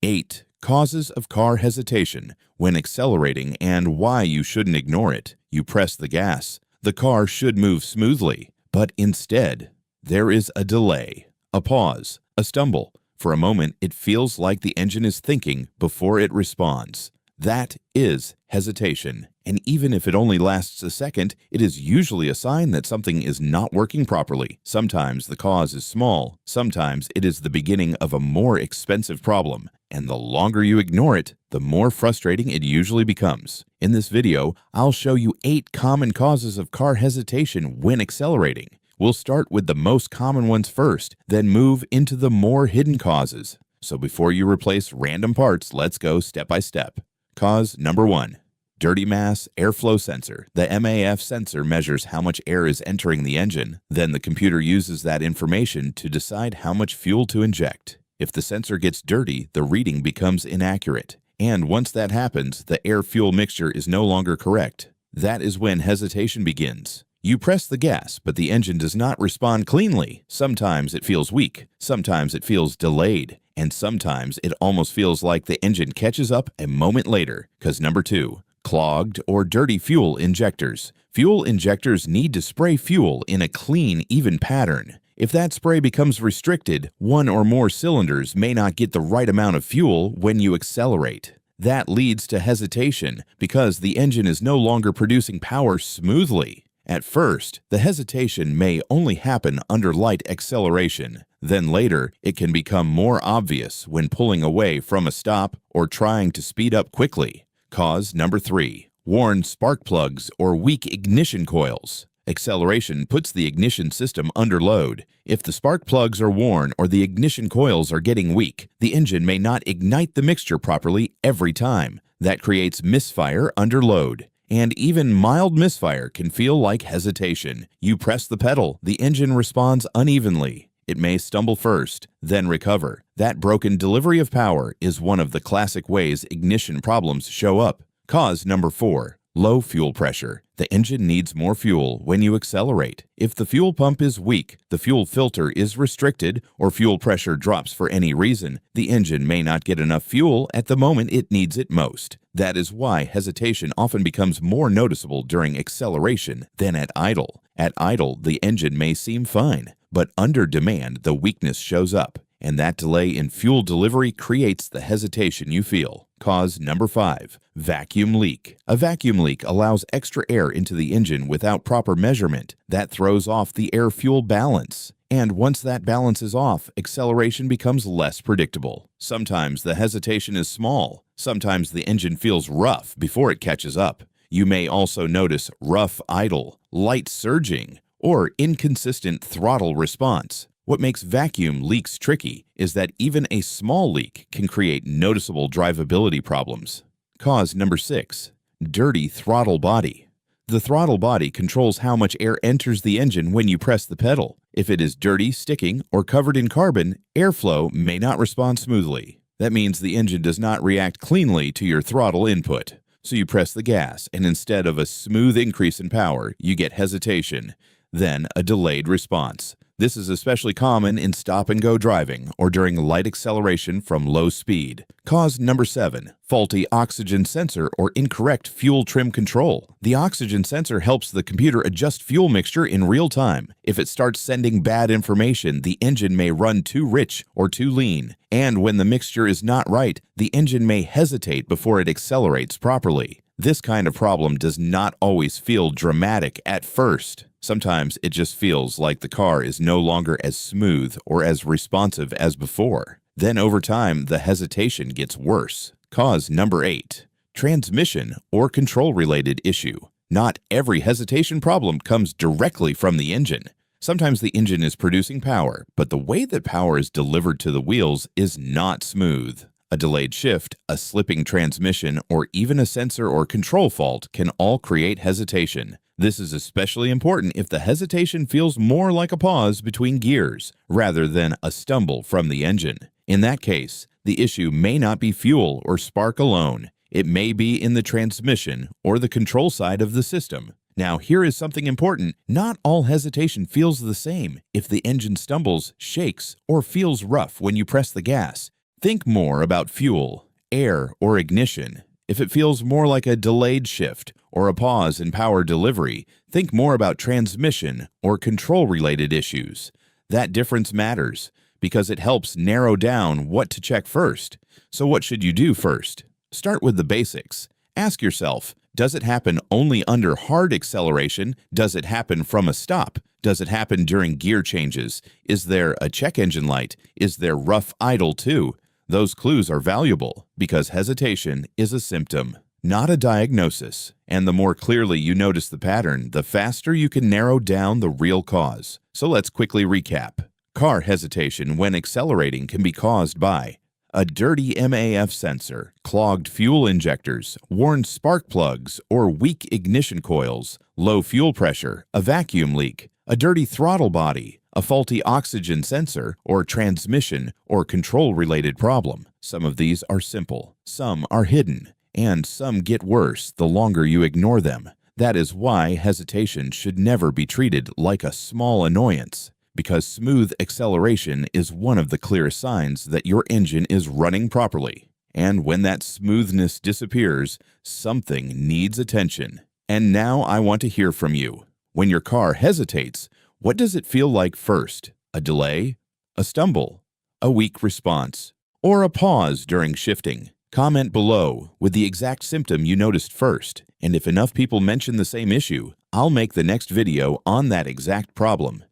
8. Causes of car hesitation when accelerating and why you shouldn't ignore it. You press the gas. The car should move smoothly, but instead, there is a delay, a pause, a stumble. For a moment, it feels like the engine is thinking before it responds. That is hesitation, and even if it only lasts a second, it is usually a sign that something is not working properly. Sometimes the cause is small, sometimes it is the beginning of a more expensive problem, and the longer you ignore it, the more frustrating it usually becomes. In this video, I'll show you 8 common causes of car hesitation when accelerating. We'll start with the most common ones first, then move into the more hidden causes. So before you replace random parts, let's go step by step. Cause number 1. Dirty mass airflow sensor. The MAF sensor measures how much air is entering the engine. Then the computer uses that information to decide how much fuel to inject. If the sensor gets dirty, the reading becomes inaccurate. And once that happens, the air-fuel mixture is no longer correct. That is when hesitation begins. You press the gas, but the engine does not respond cleanly. Sometimes it feels weak, sometimes it feels delayed, and sometimes it almost feels like the engine catches up a moment later. Cause number 2, clogged or dirty fuel injectors. Fuel injectors need to spray fuel in a clean, even pattern. If that spray becomes restricted, one or more cylinders may not get the right amount of fuel when you accelerate. That leads to hesitation because the engine is no longer producing power smoothly. At first, the hesitation may only happen under light acceleration. Then later, it can become more obvious when pulling away from a stop or trying to speed up quickly. Cause number 3. Worn spark plugs or weak ignition coils. Acceleration puts the ignition system under load. If the spark plugs are worn or the ignition coils are getting weak, the engine may not ignite the mixture properly every time. That creates misfire under load. And even mild misfire can feel like hesitation. You press the pedal, the engine responds unevenly. It may stumble first, then recover. That broken delivery of power is one of the classic ways ignition problems show up. Cause number 4. Low fuel pressure. The engine needs more fuel when you accelerate. If the fuel pump is weak, the fuel filter is restricted, or fuel pressure drops for any reason, the engine may not get enough fuel at the moment it needs it most. That is why hesitation often becomes more noticeable during acceleration than at idle. At idle, the engine may seem fine, but under demand, the weakness shows up, and that delay in fuel delivery creates the hesitation you feel. Cause number 5. Vacuum leak. A vacuum leak allows extra air into the engine without proper measurement. That throws off the air-fuel balance. And once that balance is off, acceleration becomes less predictable. Sometimes the hesitation is small. Sometimes the engine feels rough before it catches up. You may also notice rough idle, light surging, or inconsistent throttle response. What makes vacuum leaks tricky is that even a small leak can create noticeable drivability problems. Cause number 6. Dirty throttle body. The throttle body controls how much air enters the engine when you press the pedal. If it is dirty, sticking, or covered in carbon, airflow may not respond smoothly. That means the engine does not react cleanly to your throttle input. So you press the gas, and instead of a smooth increase in power, you get hesitation, then a delayed response. This is especially common in stop-and-go driving or during light acceleration from low speed. Cause number 7. Faulty oxygen sensor or incorrect fuel trim control. The oxygen sensor helps the computer adjust fuel mixture in real time. If it starts sending bad information, the engine may run too rich or too lean. And when the mixture is not right, the engine may hesitate before it accelerates properly. This kind of problem does not always feel dramatic at first. Sometimes it just feels like the car is no longer as smooth or as responsive as before. Then over time, the hesitation gets worse. Cause number 8. Transmission or control-related issue. Not every hesitation problem comes directly from the engine. Sometimes the engine is producing power, but the way that power is delivered to the wheels is not smooth. A delayed shift, a slipping transmission, or even a sensor or control fault can all create hesitation. This is especially important if the hesitation feels more like a pause between gears rather than a stumble from the engine. In that case, the issue may not be fuel or spark alone. It may be in the transmission or the control side of the system. Now, here is something important. Not all hesitation feels the same. If the engine stumbles, shakes, or feels rough when you press the gas, Think more about fuel, air, or ignition. If it feels more like a delayed shift or a pause in power delivery, think more about transmission or control-related issues. That difference matters because it helps narrow down what to check first. So what should you do first? Start with the basics. Ask yourself, does it happen only under hard acceleration? Does it happen from a stop? Does it happen during gear changes? Is there a check engine light? Is there rough idle too? Those clues are valuable because hesitation is a symptom, not a diagnosis. And the more clearly you notice the pattern, the faster you can narrow down the real cause. So let's quickly recap. Car hesitation when accelerating can be caused by a dirty MAF sensor, clogged fuel injectors, worn spark plugs or weak ignition coils, low fuel pressure, a vacuum leak, a dirty throttle body, a faulty oxygen sensor, or transmission or control-related problem. Some of these are simple, some are hidden, and some get worse the longer you ignore them. That is why hesitation should never be treated like a small annoyance, because smooth acceleration is one of the clearest signs that your engine is running properly. And when that smoothness disappears, something needs attention. And now I want to hear from you. When your car hesitates, what does it feel like first? A delay? A stumble? A weak response? Or a pause during shifting? Comment below with the exact symptom you noticed first, and if enough people mention the same issue, I'll make the next video on that exact problem.